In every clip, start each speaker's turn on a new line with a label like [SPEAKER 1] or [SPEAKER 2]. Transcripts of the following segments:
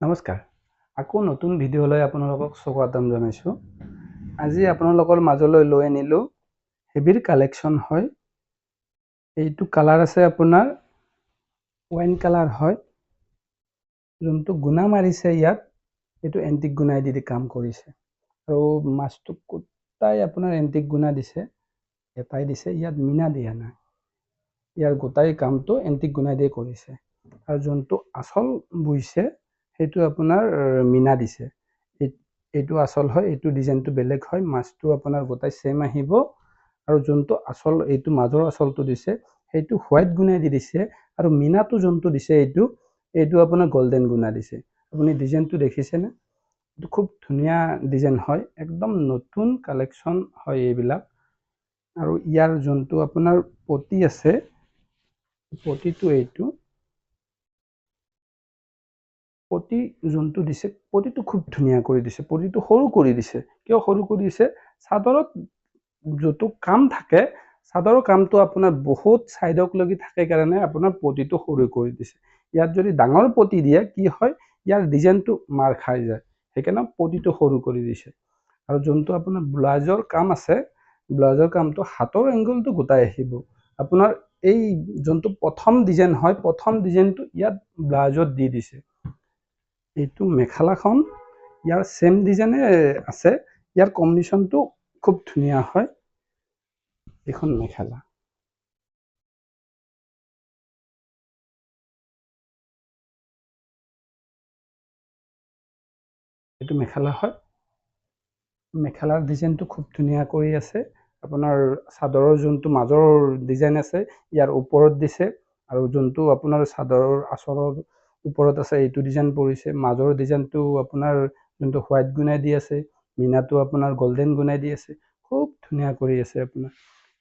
[SPEAKER 1] নমস্কাৰ। আকৌ নতুন ভিডিঅ'লৈ আপোনালোকক স্বাগতম জনাইছোঁ। আজি আপোনালোকৰ মাজলৈ লৈ আনিলোঁ হেভিৰ কালেকশ্যন হয়। এইটো কালাৰ আছে আপোনাৰ ৱাইন কালাৰ হয়। যোনটো গুণা মাৰিছে ইয়াত এইটো এণ্টিক গুণাই দি কাম কৰিছে আৰু মাছটো গোটাই আপোনাৰ এণ্টিক গুণা দিছে, এটাই দিছে, ইয়াত মিনা দিয়া নাই। ইয়াৰ গোটাই কামটো এণ্টিক গুণাই দিয়ে কৰিছে আৰু যোনটো আচল বুইছে সেইটো আপোনাৰ মিনা দিছে। এইটো আচল হয়, এইটো ডিজাইনটো বেলেগ হয়। মাছটো আপোনাৰ গোটাই সেম আহিব আৰু যোনটো আচল এইটো মাজৰ আচলটো দিছে সেইটো হোৱাইট গুণাই দি দিছে আৰু মিনাটো যোনটো দিছে এইটো আপোনাৰ গোল্ডেন গুণা দিছে। আপুনি ডিজাইনটো দেখিছেনে? এইটো খুব ধুনীয়া ডিজাইন হয়, একদম নতুন কালেকশ্যন হয় এইবিলাক। আৰু ইয়াৰ যোনটো আপোনাৰ পটি আছে, পটিটো এইটো পটি যোনটো দিছে পটিটো খুব ধুনীয়া কৰি দিছে। পটিটো সৰু কৰি দিছে। কিয় সৰু কৰি দিছে? চাদৰত যোনটো কাম থাকে, চাদৰৰ কামটো আপোনাৰ বহুত চাইডক লাগি থাকে কাৰণে আপোনাৰ পটিটো সৰু কৰি দিছে। ইয়াত যদি ডাঙৰ পটি দিয়ে কি হয়, ইয়াৰ ডিজাইনটো মাৰ খাই যায়, সেইকাৰণে পটিটো সৰু কৰি দিছে। আৰু যোনটো আপোনাৰ ব্লাউজৰ কাম আছে, ব্লাউজৰ কামটো হাতৰ এংগলটো গোটাই আহিব। আপোনাৰ এই যোনটো প্ৰথম ডিজাইন হয়, প্ৰথম ডিজাইনটো ইয়াত ব্লাউজত দি দিছে। এইটো মেখেলাখন ইয়াৰ সেম ডিজাইনে আছে, ইয়াৰ কম্বিনেশ্যনটো খুব ধুনীয়া হয়। এখন মেখেলা, এইটো মেখেলা হয়। মেখেলাৰ ডিজাইনটো খুব ধুনীয়া কৰি আছে। আপোনাৰ চাদৰৰ যোনটো মাজৰ ডিজাইন আছে ইয়াৰ ওপৰত দিছে আৰু যোনটো আপোনাৰ চাদৰৰ আঁচলৰ ওপৰত আছে এইটো ডিজাইন পৰিছে। মাজৰ ডিজাইনটো আপোনাৰ যোনটো হোৱাইট গুণাই দি আছে, মিনাটো আপোনাৰ গোল্ডেন গুণাই দি আছে। খুব ধুনীয়া কৰি আছে আপোনাৰ।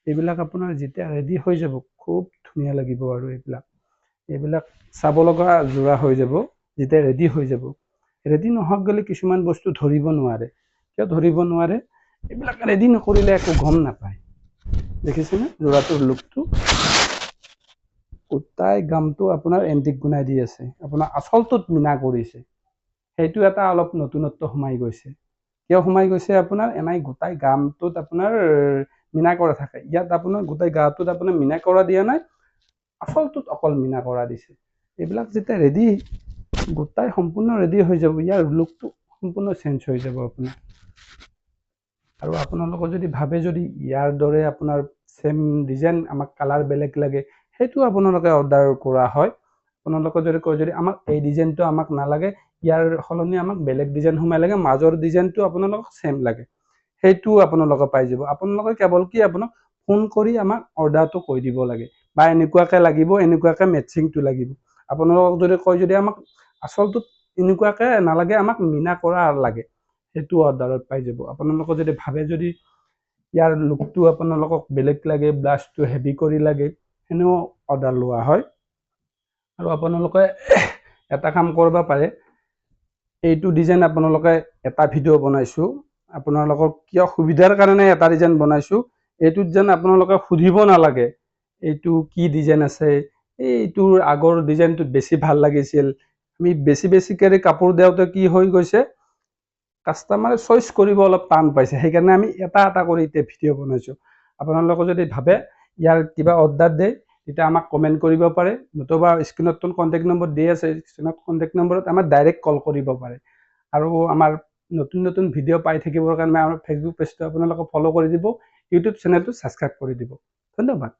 [SPEAKER 1] এইবিলাক আপোনাৰ যেতিয়া ৰেডি হৈ যাব খুব ধুনীয়া লাগিব আৰু এইবিলাক চাব লগা যোৰা হৈ যাব যেতিয়া ৰেডি হৈ যাব। ৰেডি নহওক গ'লে কিছুমান বস্তু ধৰিব নোৱাৰে। কিয় ধৰিব নোৱাৰে? এইবিলাক ৰেডি নকৰিলে একো গম নাপায়। দেখিছেনে যোৰাটোৰ লুকটো? গোটাই গামটো আপোনাৰ এণ্টিক গুণাই দি আছে, আপোনাৰ আচলটোত মিনা কৰিছে। সেইটো এটা অলপ নতুনত্ব সোমাই গৈছে। কিয় সোমাই গৈছে? আপোনাৰ এনেই গোটাই গামটোত আপোনাৰ মিনা কৰা থাকে, ইয়াত আপোনাৰ গোটাই গাটোত আপোনাৰ মিনা কৰা দিয়া নাই, আচলটোত অকল মিনা কৰা দিছে। এইবিলাক যেতিয়া ৰেডি গোটাই সম্পূৰ্ণ ৰেডি হৈ যাব, ইয়াৰ লুকটো সম্পূৰ্ণ চেঞ্জ হৈ যাব আপোনাৰ। আৰু আপোনালোকে যদি ভাবে যদি ইয়াৰ দৰে আপোনাৰ সেম ডিজাইন আমাক কালাৰ বেলেগ লাগে, সেইটো আপোনালোকে অৰ্ডাৰ কৰা হয়। আপোনালোকে যদি কয় যদি আমাক এই ডিজাইনটো আমাক নালাগে, ইয়াৰ সলনি আমাক বেলেগ ডিজাইন সোমাই লাগে, মাজৰ ডিজাইনটো আপোনালোকক সেম লাগে, সেইটো আপোনালোকে পাই যাব। আপোনালোকে কেৱল কি আপোনাক ফোন কৰি আমাক অৰ্ডাৰটো কৈ দিব লাগে বা এনেকুৱাকৈ লাগিব, এনেকুৱাকৈ মেচিংটো লাগিব। আপোনালোকক যদি কয় যদি আমাক আচলটোত এনেকুৱাকৈ নালাগে, আমাক মিনা কৰা লাগে, সেইটো অৰ্ডাৰত পাই যাব। আপোনালোকে যদি ভাবে যদি ইয়াৰ লুকটো আপোনালোকক বেলেগ লাগে, ব্লাউজটো হেভি কৰি লাগে, সেনেও অৰ্ডাৰ লোৱা হয়। আৰু আপোনালোকে এটা কাম কৰিব পাৰে, এইটো ডিজাইন আপোনালোকে এটা ভিডিঅ' বনাইছোঁ, আপোনালোকৰ কিয় সুবিধাৰ কাৰণে এটা ডিজাইন বনাইছোঁ। এইটোত যেন আপোনালোকে সুধিব নালাগে এইটো কি ডিজাইন আছে, এইটোৰ আগৰ ডিজাইনটো বেছি ভাল লাগিছিল। আমি বেছিকৈ কাপোৰ দিওঁতে কি হৈ গৈছে, কাষ্টমাৰে চইচ কৰিব অলপ টান পাইছে, সেইকাৰণে আমি এটা এটা কৰি এতিয়া ভিডিঅ' বনাইছোঁ। আপোনালোকে যদি ভাবে ইয়াৰ কিবা অৰ্ডাৰ দিয়ে তেতিয়া আমাক কমেণ্ট কৰিব পাৰে, নতুবা স্ক্ৰীণত কণ্টেক্ট নম্বৰ দি আছে, স্ক্ৰীণত কণ্টেক্ট নম্বৰত আমাক ডাইৰেক্ট কল কৰিব পাৰে। আৰু আমাৰ নতুন ভিডিঅ' পাই থাকিবৰ কাৰণে আমাৰ ফেচবুক পেজটো আপোনালোকে ফ'ল' কৰি দিব, ইউটিউব চেনেলটো ছাবস্ক্ৰাইব কৰি দিব। ধন্যবাদ।